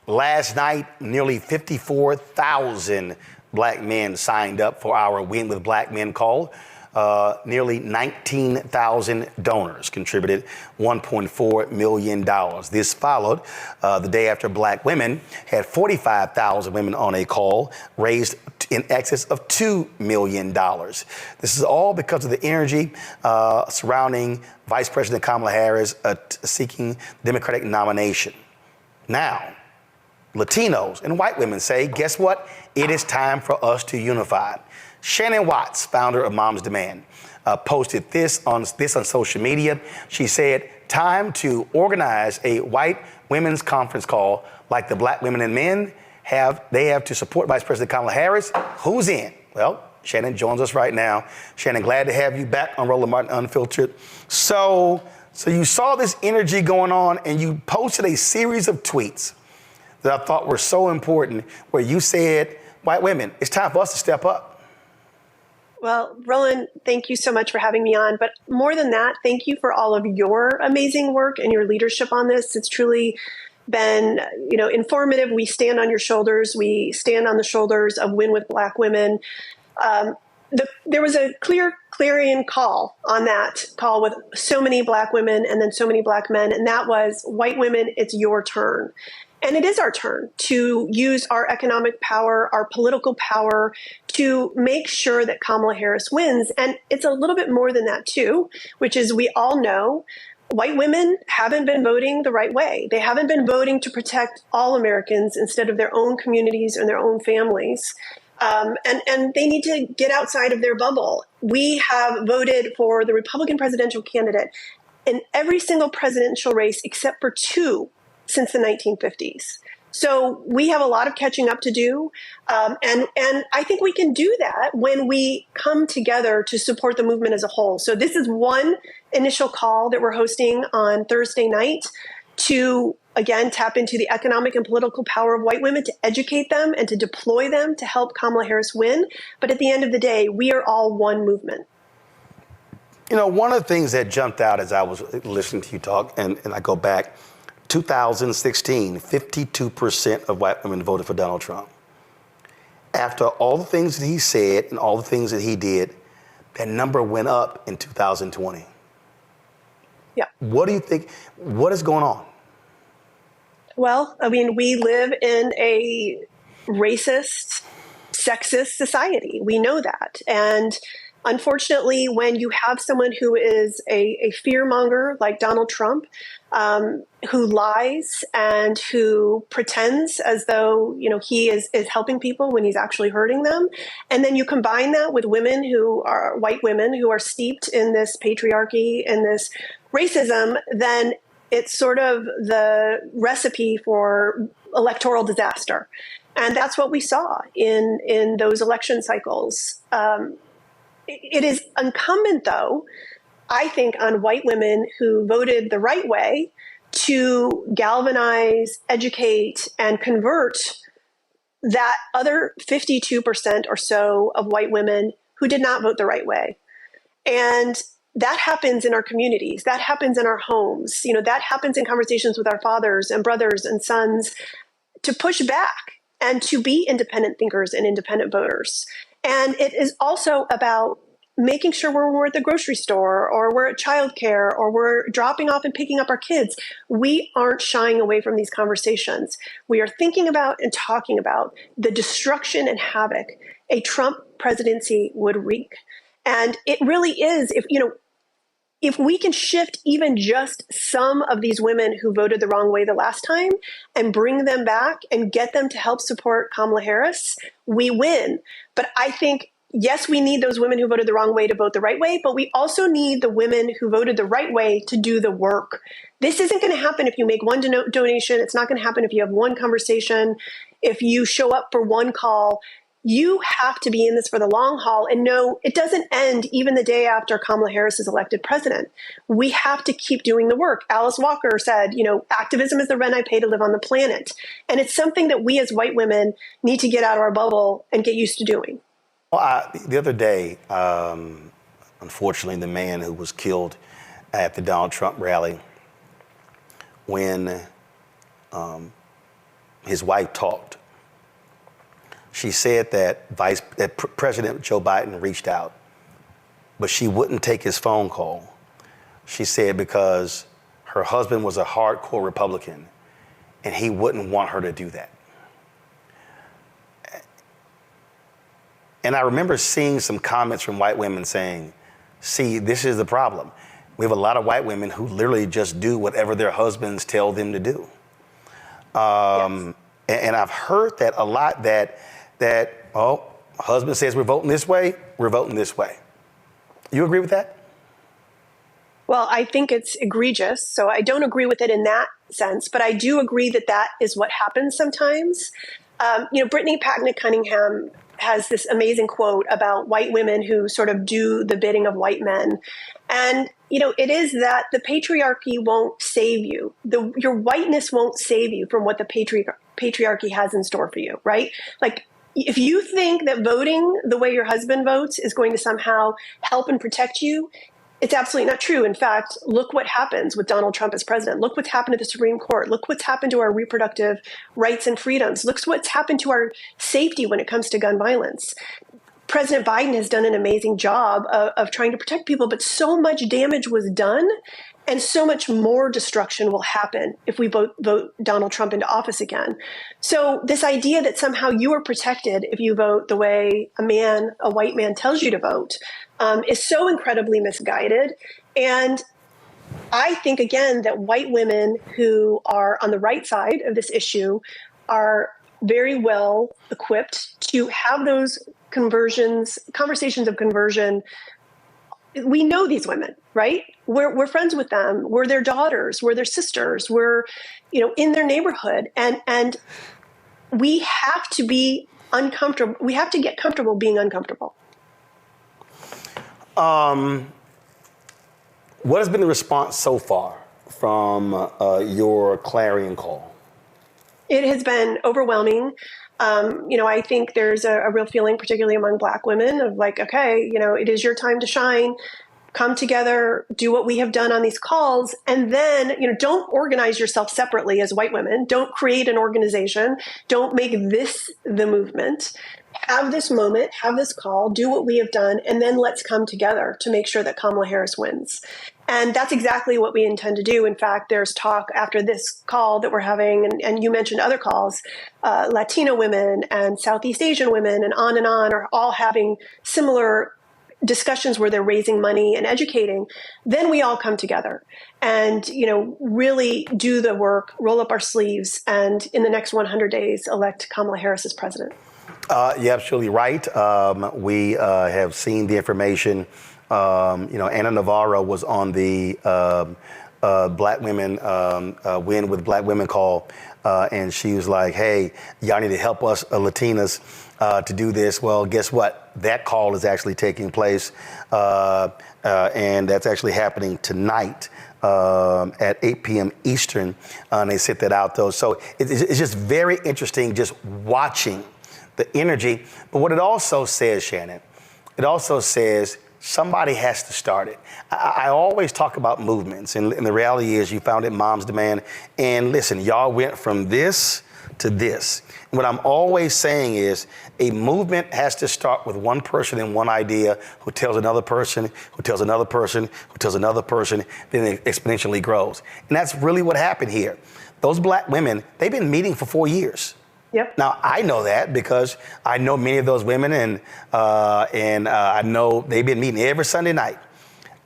Last night, nearly 54,000 black men signed up for our Win with Black Men call. Nearly 19,000 donors contributed $1.4 million. This followed the day after black women had 45,000 women on a call, raised in excess of $2 million. This is all because of the energy surrounding Vice President Kamala Harris seeking Democratic nomination. Now, Latinos and white women say, guess what? It is time for us to unify. Shannon Watts, founder of Moms Demand, posted this on social media. She said, time to organize a white women's conference call like the black women and men have. They have to support Vice President Kamala Harris. Who's in? Well, Shannon joins us right now. Shannon, glad to have you back on Roland Martin Unfiltered. So you saw this energy going on and you posted a series of tweets that I thought were so important where you said, white women, it's time for us to step up. Well, Roland, thank you so much for having me on. But more than that, thank you for all of your amazing work and your leadership on this. It's truly been, informative. We stand on your shoulders. We stand on the shoulders of Win with Black Women. There was a clarion call on that call with so many black women and then so many black men. And that was, white women, it's your turn. And it is our turn to use our economic power, our political power to make sure that Kamala Harris wins. And it's a little bit more than that, too, which is we all know white women haven't been voting the right way. They haven't been voting to protect all Americans instead of their own communities and their own families. And they need to get outside of their bubble. We have voted for the Republican presidential candidate in every single presidential race except for two since the 1950s. So we have a lot of catching up to do. And I think we can do that when we come together to support the movement as a whole. So this is one initial call that we're hosting on Thursday night to, again, tap into the economic and political power of white women, to educate them and to deploy them to help Kamala Harris win. But at the end of the day, we are all one movement. One of the things that jumped out as I was listening to you talk, and I go back, 2016, 52% of white women voted for Donald Trump. After all the things that he said and all the things that he did, that number went up in 2020. Yeah. What do you think? What is going on? Well, we live in a racist, sexist society. We know that. And unfortunately, when you have someone who is a fearmonger like Donald Trump, who lies and who pretends as though, he is helping people when he's actually hurting them. And then you combine that with women who are white women who are steeped in this patriarchy and this racism, then it's sort of the recipe for electoral disaster. And that's what we saw in those election cycles. It is incumbent, though, I think, on white women who voted the right way to galvanize, educate, and convert that other 52% or so of white women who did not vote the right way. And that happens in our communities. That happens in our homes. That happens in conversations with our fathers and brothers and sons, to push back and to be independent thinkers and independent voters. And it is also about making sure when we're at the grocery store or we're at childcare or we're dropping off and picking up our kids, we aren't shying away from these conversations. We are thinking about and talking about the destruction and havoc a Trump presidency would wreak. And it really is, if we can shift even just some of these women who voted the wrong way the last time and bring them back and get them to help support Kamala Harris, we win. But I think, yes, we need those women who voted the wrong way to vote the right way, but we also need the women who voted the right way to do the work. This isn't going to happen if you make one donation. It's not going to happen if you have one conversation, if you show up for one call. You have to be in this for the long haul and know it doesn't end even the day after Kamala Harris is elected president. We have to keep doing the work. Alice Walker said, activism is the rent I pay to live on the planet. And it's something that we as white women need to get out of our bubble and get used to doing. Well, the other day, unfortunately, the man who was killed at the Donald Trump rally, when his wife talked. She said that President Joe Biden reached out, but she wouldn't take his phone call. She said because her husband was a hardcore Republican and he wouldn't want her to do that. And I remember seeing some comments from white women saying, see, this is the problem. We have a lot of white women who literally just do whatever their husbands tell them to do. Yes. And I've heard that a lot, that husband says we're voting this way, we're voting this way. You agree with that? Well, I think it's egregious. So I don't agree with it in that sense, but I do agree that that is what happens sometimes. Brittany Packnett Cunningham has this amazing quote about white women who sort of do the bidding of white men. And, it is that the patriarchy won't save you. Your whiteness won't save you from what the patriarchy has in store for you, right? Like, if you think that voting the way your husband votes is going to somehow help and protect you, it's absolutely not true. In fact, look what happens with Donald Trump as president. Look what's happened to the Supreme Court. Look what's happened to our reproductive rights and freedoms. Look what's happened to our safety when it comes to gun violence. President Biden has done an amazing job of trying to protect people, but so much damage was done and so much more destruction will happen if we vote Donald Trump into office again. So this idea that somehow you are protected if you vote the way a white man tells you to vote, is so incredibly misguided. And I think, again, that white women who are on the right side of this issue are very well equipped to have those conversations of conversion. We know these women, right? We're friends with them. We're their daughters. We're their sisters. We're, in their neighborhood. And we have to be uncomfortable. We have to get comfortable being uncomfortable. What has been the response so far from your clarion call? It has been overwhelming. I think there's a real feeling, particularly among Black women, of like, okay, it is your time to shine. Come together, do what we have done on these calls, and then, don't organize yourself separately as white women. Don't create an organization. Don't make this the movement. Have this moment, have this call, do what we have done, and then let's come together to make sure that Kamala Harris wins. And that's exactly what we intend to do. In fact, there's talk after this call that we're having, and you mentioned other calls, Latino women and Southeast Asian women and on are all having similar discussions where they're raising money and educating. Then we all come together and, really do the work, roll up our sleeves, and in the next 100 days, elect Kamala Harris as president. You're absolutely right. We have seen the information. Anna Navarro was on the Black Women Win with Black Women call, and she was like, hey, y'all need to help us Latinas to do this. Well, guess what? That call is actually taking place, and that's actually happening tonight at 8 p.m. Eastern, and they sent that out, though. So it's just very interesting just watching the energy. But what it also says, Shannon, it also says somebody has to start it. I always talk about movements, and the reality is you found it Moms Demand. And listen, y'all went from this to this. And what I'm always saying is a movement has to start with one person and one idea who tells another person, who tells another person, who tells another person, then it exponentially grows. And that's really what happened here. Those Black women, they've been meeting for 4 years. Yep. Now, I know that because I know many of those women, and I know they've been meeting every Sunday night.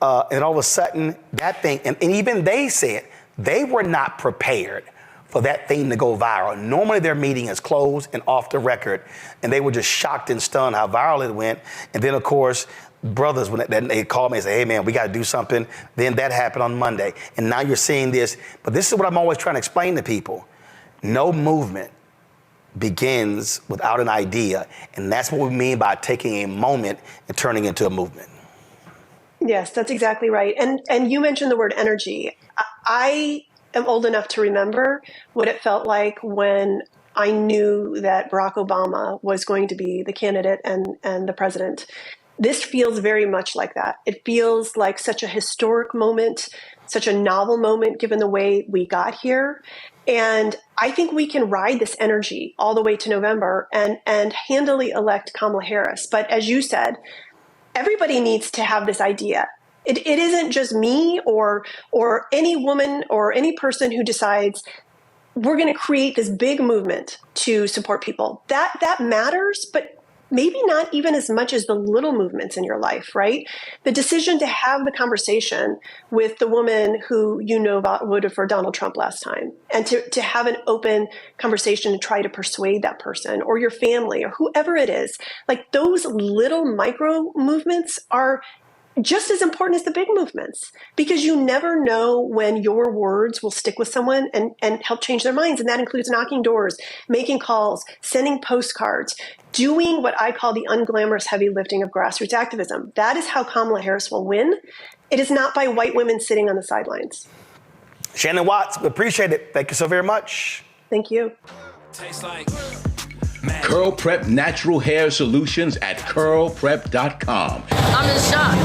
And all of a sudden, that thing, and even they said they were not prepared for that thing to go viral. Normally, their meeting is closed and off the record, and they were just shocked and stunned how viral it went. And then, of course, brothers, when they called me and said, hey, man, we got to do something. Then that happened on Monday. And now you're seeing this. But this is what I'm always trying to explain to people. No movement begins without an idea, and that's what we mean by taking a moment and turning it into a movement. Yes, that's exactly right. And you mentioned the word energy. I am old enough to remember what it felt like when I knew that Barack Obama was going to be the candidate and the president. This feels very much like that. It feels like such a historic moment, such a novel moment given the way we got here. And I think we can ride this energy all the way to November and handily elect Kamala Harris. But as you said, everybody needs to have this idea. It isn't just me or any woman or any person who decides we're going to create this big movement to support people. That matters, but maybe not even as much as the little movements in your life, right? The decision to have the conversation with the woman who voted for Donald Trump last time, and to have an open conversation and try to persuade that person or your family or whoever it is. Like, those little micro movements are just as important as the big movements, because you never know when your words will stick with someone and help change their minds. And that includes knocking doors, making calls, sending postcards, doing what I call the unglamorous heavy lifting of grassroots activism. That is how Kamala Harris will win. It is not by white women sitting on the sidelines. Shannon Watts, appreciate it. Thank you so very much. Thank you. Tastes like Curl Prep Natural Hair Solutions at curlprep.com. I'm in shock.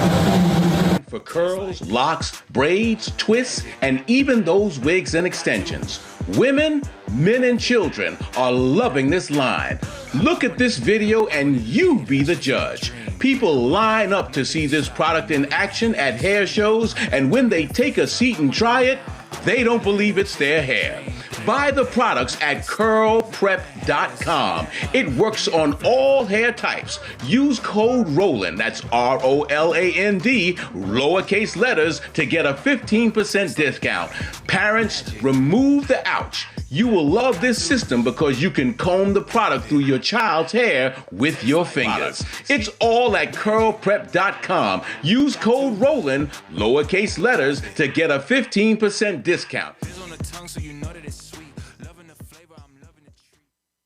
For curls, locks, braids, twists, and even those wigs and extensions. Women, men, and children are loving this line. Look at this video and you be the judge. People line up to see this product in action at hair shows, and when they take a seat and try it, they don't believe it's their hair. Buy the products at curlprep.com. It works on all hair types. Use code ROLAND, that's ROLAND, lowercase letters, to get a 15% discount. Parents, remove the ouch. You will love this system because you can comb the product through your child's hair with your fingers. It's all at curlprep.com. Use code ROLAND, lowercase letters, to get a 15% discount. on the tongue, so you know that it's